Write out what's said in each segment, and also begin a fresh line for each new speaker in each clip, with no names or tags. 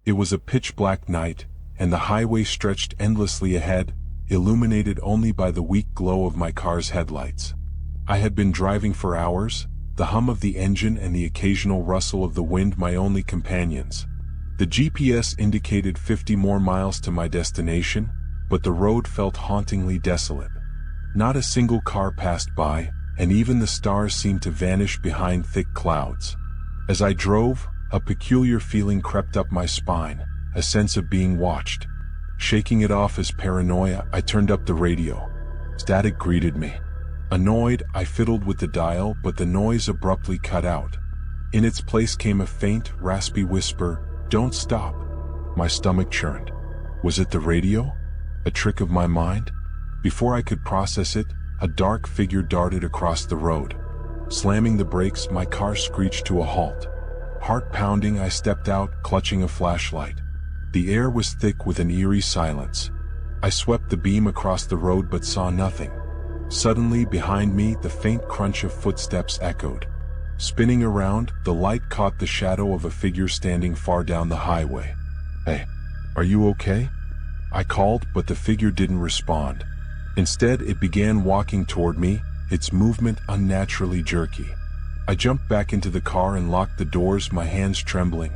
It was a pitch-black night, and the highway stretched endlessly ahead, illuminated only by the weak glow of my car's headlights. I had been driving for hours, the hum of the engine and the occasional rustle of the wind my only companions. The GPS indicated 50 more miles to my destination, but the road felt hauntingly desolate. Not a single car passed by, and even the stars seemed to vanish behind thick clouds. As I drove, a peculiar feeling crept up my spine, a sense of being watched. Shaking it off as paranoia, I turned up the radio. Static greeted me. Annoyed, I fiddled with the dial, but the noise abruptly cut out. In its place came a faint, raspy whisper, "Don't stop." My stomach churned. Was it the radio? A trick of my mind? Before I could process it, a dark figure darted across the road. Slamming the brakes, my car screeched to a halt. Heart pounding, I stepped out, clutching a flashlight. The air was thick with an eerie silence. I swept the beam across the road but saw nothing. Suddenly, behind me, the faint crunch of footsteps echoed. Spinning around, the light caught the shadow of a figure standing far down the highway. "Hey, are you okay?" I called, but the figure didn't respond. Instead, it began walking toward me, its movement unnaturally jerky. I jumped back into the car and locked the doors, my hands trembling.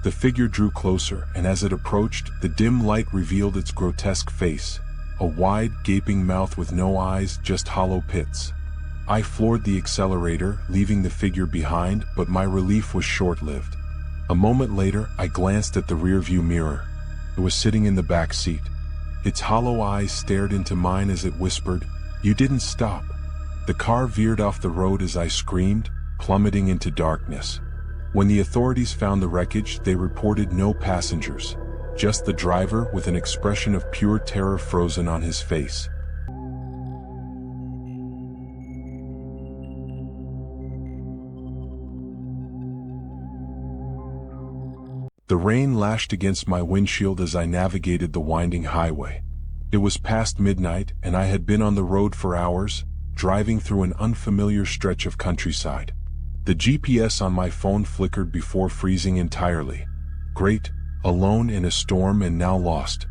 The figure drew closer, and as it approached, the dim light revealed its grotesque face, a wide, gaping mouth with no eyes, just hollow pits. I floored the accelerator, leaving the figure behind, but my relief was short-lived. A moment later, I glanced at the rearview mirror. It was sitting in the back seat. Its hollow eyes stared into mine as it whispered, "You didn't stop." The car veered off the road as I screamed, plummeting into darkness. When the authorities found the wreckage, they reported no passengers, just the driver with an expression of pure terror frozen on his face. The rain lashed against my windshield as I navigated the winding highway. It was past midnight, and I had been on the road for hours, driving through an unfamiliar stretch of countryside. The GPS on my phone flickered before freezing entirely. Great, alone in a storm and now lost.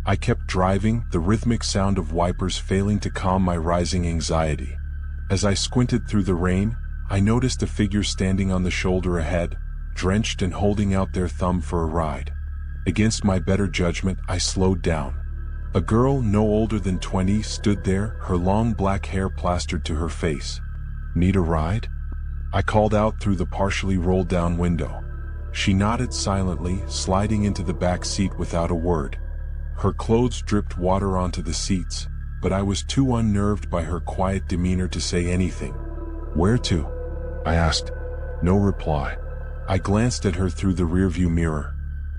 I kept driving, the rhythmic sound of wipers failing to calm my rising anxiety. As I squinted through the rain, I noticed a figure standing on the shoulder ahead, drenched and holding out their thumb for a ride. Against my better judgment, I slowed down. A girl no older than 20 stood there, her long black hair plastered to her face. "Need a ride?" I called out through the partially rolled down window. She nodded silently, sliding into the back seat without a word. Her clothes dripped water onto the seats, but I was too unnerved by her quiet demeanor to say anything. "Where to?" I asked. No reply. I glanced at her through the rearview mirror.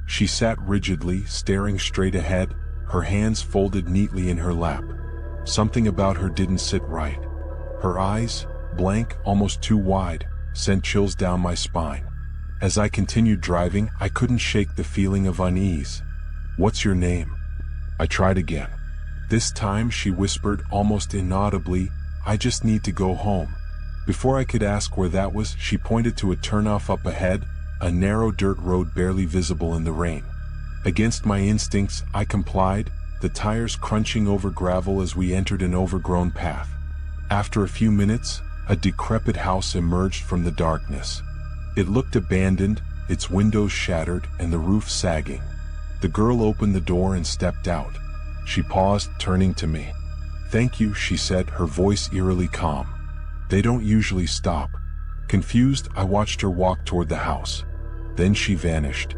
She sat rigidly, staring straight ahead, her hands folded neatly in her lap. Something about her didn't sit right. Her eyes, blank, almost too wide, sent chills down my spine. As I continued driving, I couldn't shake the feeling of unease. "What's your name?" I tried again. This time she whispered almost inaudibly, "I just need to go home." Before I could ask where that was, she pointed to a turnoff up ahead, a narrow dirt road barely visible in the rain. Against my instincts, I complied, the tires crunching over gravel as we entered an overgrown path. After a few minutes, a decrepit house emerged from the darkness. It looked abandoned, its windows shattered and the roof sagging. The girl opened the door and stepped out. She paused, turning to me. "Thank you," she said, her voice eerily calm. "They don't usually stop." Confused, I watched her walk toward the house. Then she vanished.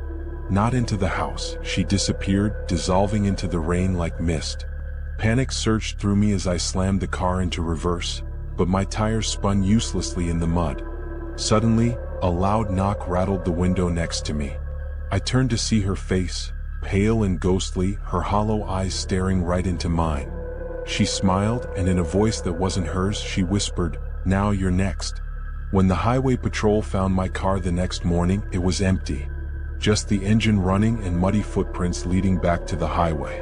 Not into the house, she disappeared, dissolving into the rain like mist. Panic surged through me as I slammed the car into reverse, but my tires spun uselessly in the mud. Suddenly, a loud knock rattled the window next to me. I turned to see her face, pale and ghostly, her hollow eyes staring right into mine. She smiled, and in a voice that wasn't hers, she whispered, "Now you're next." When the highway patrol found my car the next morning, it was empty. Just the engine running and muddy footprints leading back to the highway.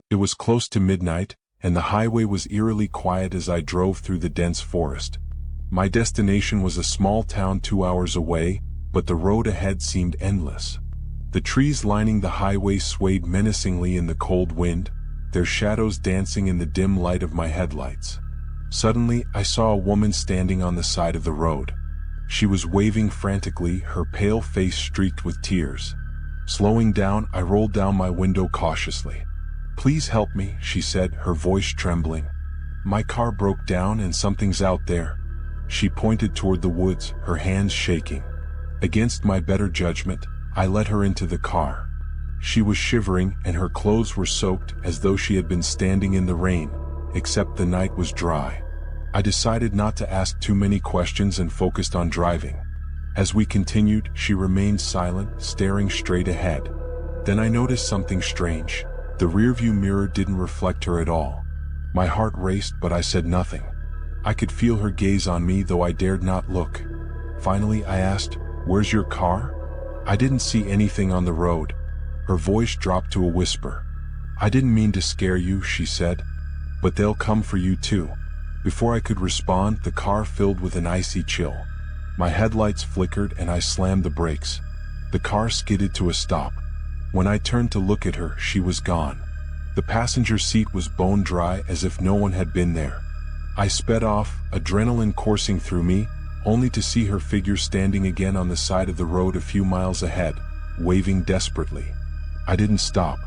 It was close to midnight, and the highway was eerily quiet as I drove through the dense forest. My destination was a small town 2 hours away, but the road ahead seemed endless. The trees lining the highway swayed menacingly in the cold wind, their shadows dancing in the dim light of my headlights. Suddenly, I saw a woman standing on the side of the road. She was waving frantically, her pale face streaked with tears. Slowing down, I rolled down my window cautiously. "Please help me," she said, her voice trembling. "My car broke down and something's out there." She pointed toward the woods, her hands shaking. Against my better judgment, I let her into the car. She was shivering and her clothes were soaked as though she had been standing in the rain, except the night was dry. I decided not to ask too many questions and focused on driving. As we continued, she remained silent, staring straight ahead. Then I noticed something strange. The rearview mirror didn't reflect her at all. My heart raced, but I said nothing. I could feel her gaze on me, though I dared not look. Finally, I asked, "Where's your car?" "I didn't see anything on the road." Her voice dropped to a whisper. "I didn't mean to scare you," she said, "but they'll come for you too." Before I could respond, the car filled with an icy chill. My headlights flickered and I slammed the brakes. The car skidded to a stop. When I turned to look at her, she was gone. The passenger seat was bone dry, as if no one had been there. I sped off, adrenaline coursing through me, only to see her figure standing again on the side of the road a few miles ahead, waving desperately. I didn't stop.